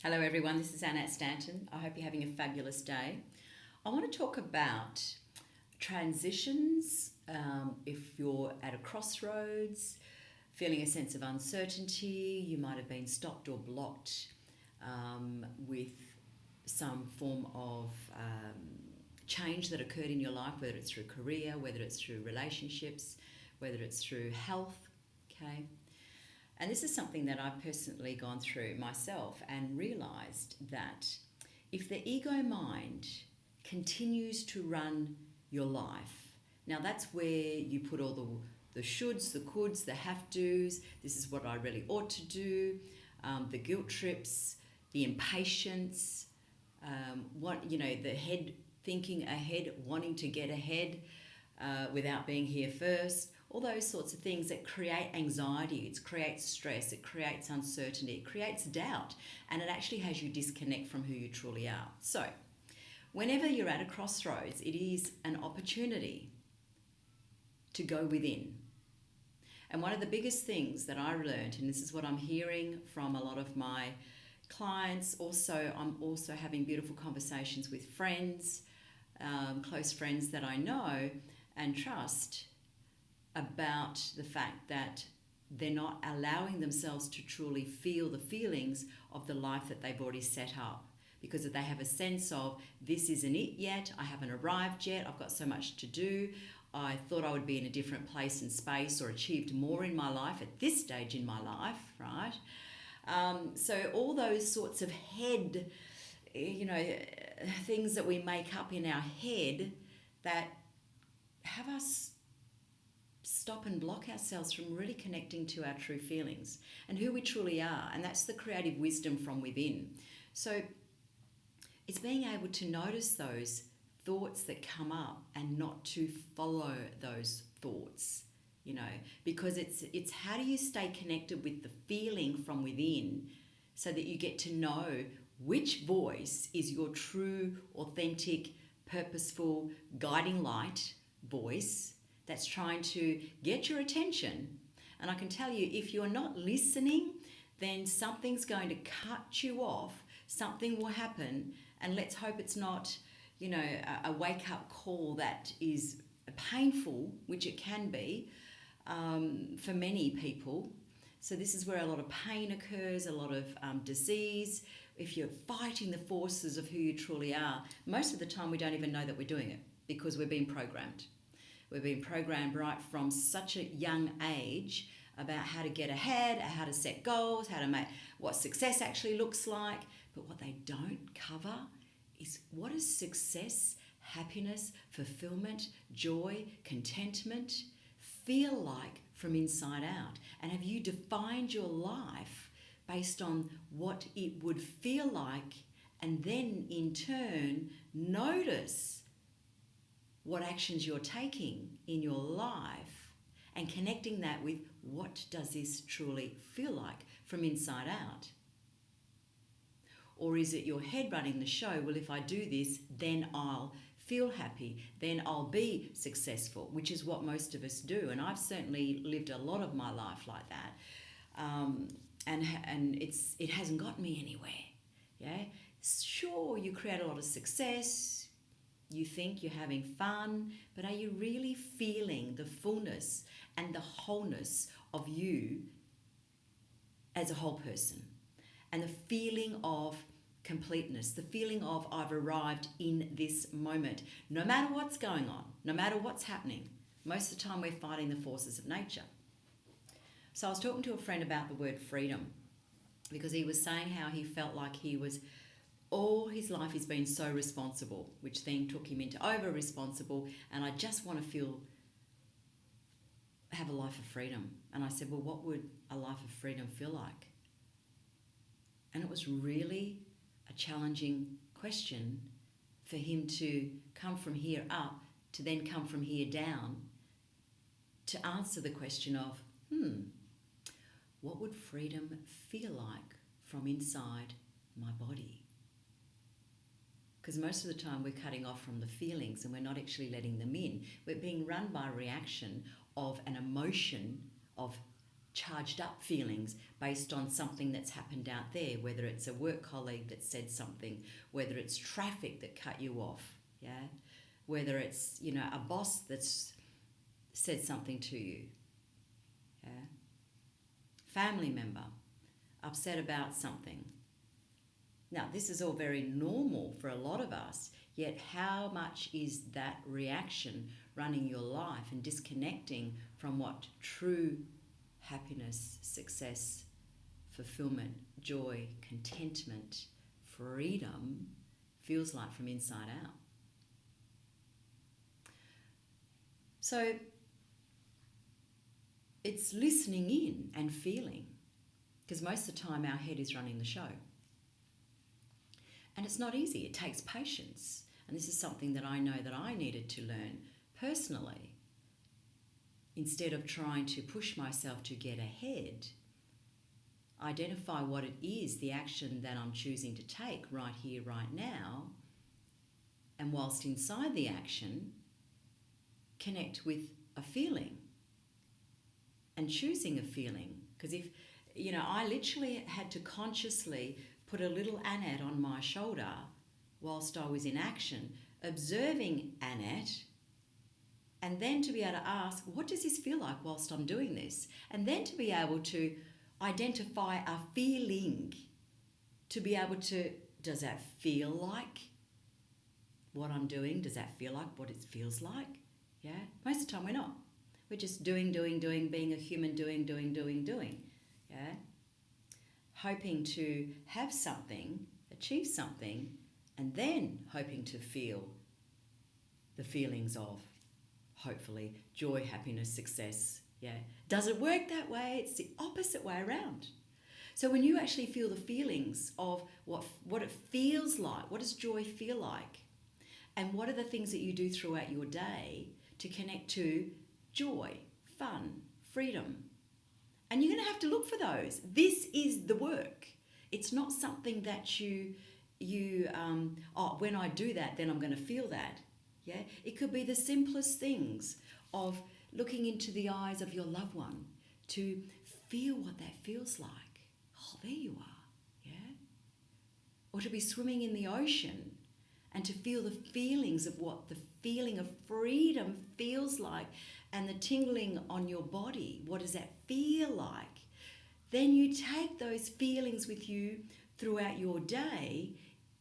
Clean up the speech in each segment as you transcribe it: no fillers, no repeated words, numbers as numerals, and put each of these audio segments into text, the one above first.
Hello, everyone. This is Annette Stanton. I hope you're having a fabulous day. I want to talk about transitions. If you're at a crossroads, feeling a sense of uncertainty, you might have been stopped or blocked with some form of change that occurred in your life, whether it's through career, whether it's through relationships, whether it's through health. Okay. And this is something that I've personally gone through myself and realized that if the ego mind continues to run your life, now that's where you put all the shoulds, the coulds, the have tos, this is what I really ought to do, the guilt trips, the impatience, the head thinking ahead, wanting to get ahead without being here first. All those sorts of things that create anxiety, it creates stress, it creates uncertainty, it creates doubt, and it actually has you disconnect from who you truly are. So, whenever you're at a crossroads, it is an opportunity to go within. And one of the biggest things that I learned, and this is what I'm hearing from a lot of my clients, I'm also having beautiful conversations with friends, close friends that I know and trust, about the fact that they're not allowing themselves to truly feel the feelings of the life that they've already set up, because they have a sense of, this isn't it yet, I haven't arrived yet, I've got so much to do, I thought I would be in a different place and space or achieved more in my life at this stage in my life, right? So all those sorts of head, things that we make up in our head that have us stop and block ourselves from really connecting to our true feelings and who we truly are. And that's the creative wisdom from within. So it's being able to notice those thoughts that come up and not to follow those thoughts, because it's how do you stay connected with the feeling from within so that you get to know which voice is your true, authentic, purposeful, guiding light voice that's trying to get your attention. And I can tell you, if you're not listening, then something's going to cut you off, something will happen, and let's hope it's not, a wake-up call that is painful, which it can be for many people. So this is where a lot of pain occurs, a lot of disease. If you're fighting the forces of who you truly are, most of the time we don't even know that we're doing it because we're being programmed. We've been programmed right from such a young age about how to get ahead, how to set goals, how to make what success actually looks like. But what they don't cover is, what does success, happiness, fulfillment, joy, contentment feel like from inside out? And have you defined your life based on what it would feel like, and then in turn notice what actions you're taking in your life and connecting that with, what does this truly feel like from inside out? Or is it your head running the show? Well, if I do this, then I'll feel happy, then I'll be successful, which is what most of us do. And I've certainly lived a lot of my life like that. And it hasn't got me anywhere. Yeah. Sure, you create a lot of success, you think you're having fun, but are you really feeling the fullness and the wholeness of you as a whole person? And the feeling of completeness, the feeling of, I've arrived in this moment. No matter what's going on, no matter what's happening, most of the time we're fighting the forces of nature. So I was talking to a friend about the word freedom, because he was saying how he felt like he was, all his life he's been so responsible, which then took him into over-responsible, and I just want to have a life of freedom. And I said, well, what would a life of freedom feel like? And it was really a challenging question for him to come from here up to then come from here down to answer the question of, what would freedom feel like from inside my body? Because most of the time we're cutting off from the feelings and we're not actually letting them in. We're being run by a reaction of an emotion of charged up feelings based on something that's happened out there, whether it's a work colleague that said something, whether it's traffic that cut you off, yeah, whether it's, you know, a boss that's said something to you, yeah, family member upset about something. Now, this is all very normal for a lot of us, yet how much is that reaction running your life and disconnecting from what true happiness, success, fulfillment, joy, contentment, freedom feels like from inside out? So it's listening in and feeling, because most of the time our head is running the show. And it's not easy. It takes patience. And this is something that I know that I needed to learn personally. Instead of trying to push myself to get ahead, identify what it is, the action that I'm choosing to take right here, right now, and whilst inside the action, connect with a feeling and choosing a feeling. Because if, you know, I literally had to consciously put a little Annette on my shoulder whilst I was in action, observing Annette, and then to be able to ask, what does this feel like whilst I'm doing this? And then to be able to identify a feeling, to be able to, does that feel like what I'm doing? Does that feel like what it feels like? Yeah, most of the time we're not. We're just doing, being a human, doing. Yeah, hoping to have something, achieve something, and then hoping to feel the feelings of, hopefully, joy, happiness, success. Yeah, does it work that way? It's the opposite way around. So when you actually feel the feelings of what it feels like, what does joy feel like, and what are the things that you do throughout your day to connect to joy, fun, freedom. And you're going to have to look for those. This is the work. It's not something that when I do that, then I'm going to feel that. Yeah, it could be the simplest things of looking into the eyes of your loved one to feel what that feels like. Oh, there you are. Yeah. Or to be swimming in the ocean and to feel the feelings of what the feeling of freedom feels like, and the tingling on your body. What does that feel like? Then you take those feelings with you throughout your day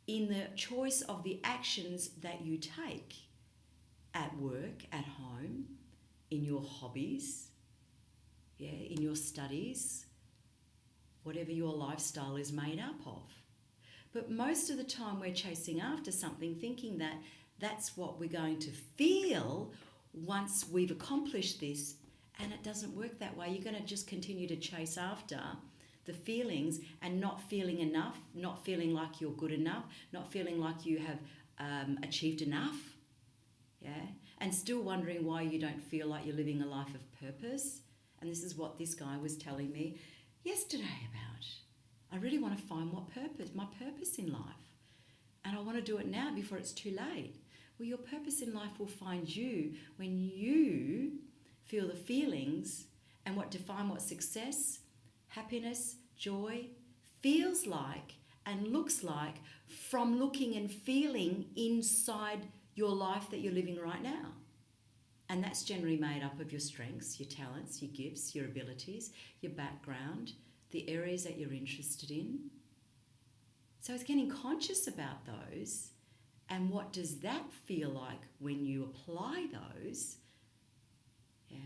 in the choice of the actions that you take at work, at home, in your hobbies, yeah, in your studies, whatever your lifestyle is made up of. But most of the time we're chasing after something, thinking that that's what we're going to feel once we've accomplished this, and it doesn't work that way. You're going to just continue to chase after the feelings and not feeling enough, not feeling like you're good enough, not feeling like you have achieved enough, yeah, and still wondering why you don't feel like you're living a life of purpose. And this is what this guy was telling me yesterday about. I really want to find my purpose in life. And I want to do it now before it's too late. Well, your purpose in life will find you when you feel the feelings and define what success, happiness, joy feels like and looks like from looking and feeling inside your life that you're living right now. And that's generally made up of your strengths, your talents, your gifts, your abilities, your background, the areas that you're interested in. So it's getting conscious about those, and what does that feel like when you apply those? Yeah.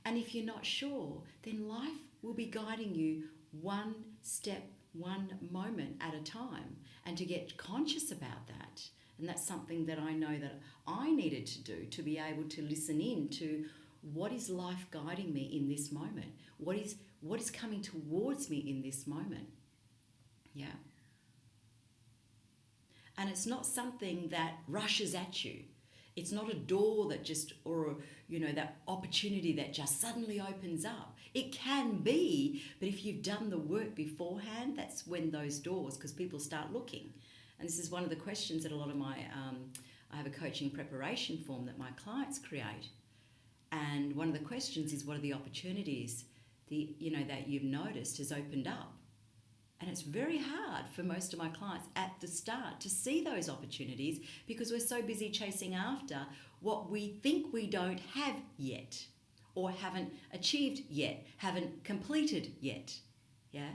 And if you're not sure, then life will be guiding you one step, one moment at a time, and to get conscious about that. And that's something that I know that I needed to do, to be able to listen in to what is life guiding me in this moment? What is coming towards me in this moment? Yeah. And it's not something that rushes at you. It's not a door that just, or, you know, that opportunity that just suddenly opens up. It can be, but if you've done the work beforehand, that's when those doors, because people start looking. And this is one of the questions that a lot of my, I have a coaching preparation form that my clients create. And one of the questions is, what are the opportunities that you've noticed has opened up? And it's very hard for most of my clients at the start to see those opportunities because we're so busy chasing after what we think we don't have yet, or haven't achieved yet, haven't completed yet. Yeah?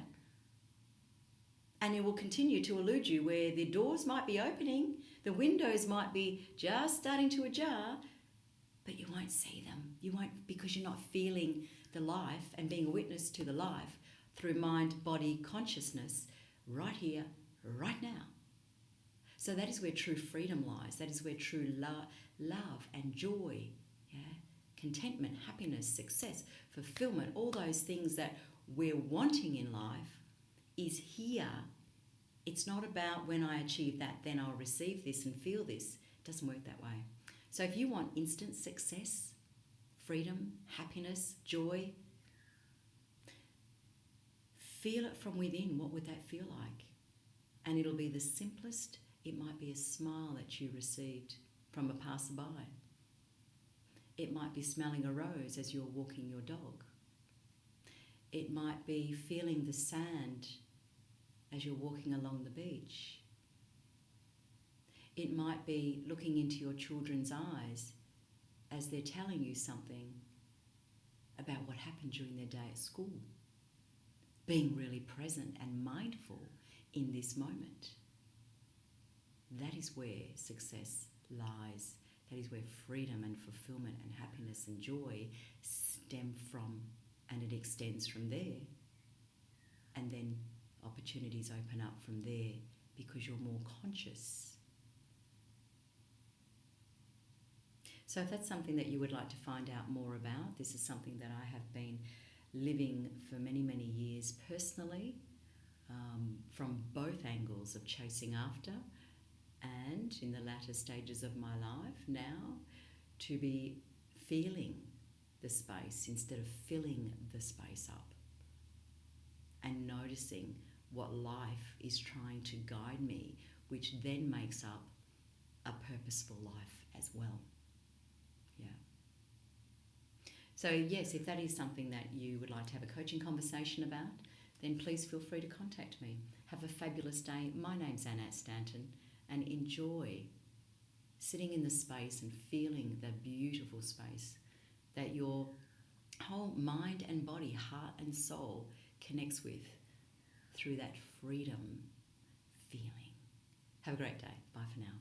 And it will continue to elude you, where the doors might be opening, the windows might be just starting to ajar, but you won't see them. You won't, because you're not feeling the life and being a witness to the life through mind, body, consciousness, right here, right now. So that is where true freedom lies. That is where true love and joy, contentment, happiness, success, fulfillment, all those things that we're wanting in life is here. It's not about when I achieve that, then I'll receive this and feel this. It doesn't work that way. So if you want instant success, freedom, happiness, joy, feel it from within. What would that feel like? And it'll be the simplest. It might be a smile that you received from a passerby. It might be smelling a rose as you're walking your dog. It might be feeling the sand as you're walking along the beach. It might be looking into your children's eyes as they're telling you something about what happened during their day at school. Being really present and mindful in this moment. That is where success lies. That is where freedom and fulfillment and happiness and joy stem from, and it extends from there. And then opportunities open up from there because you're more conscious. So if that's something that you would like to find out more about, this is something that I have been living for many, many years personally, from both angles of chasing after, and in the latter stages of my life now, to be feeling the space instead of filling the space up, and noticing what life is trying to guide me, which then makes up a purposeful life as well. Yeah. So yes, if that is something that you would like to have a coaching conversation about, then please feel free to contact me. Have a fabulous day. My name's Annette Stanton, and enjoy sitting in the space and feeling the beautiful space that your whole mind and body, heart and soul connects with through that freedom feeling. Have a great day. Bye for now.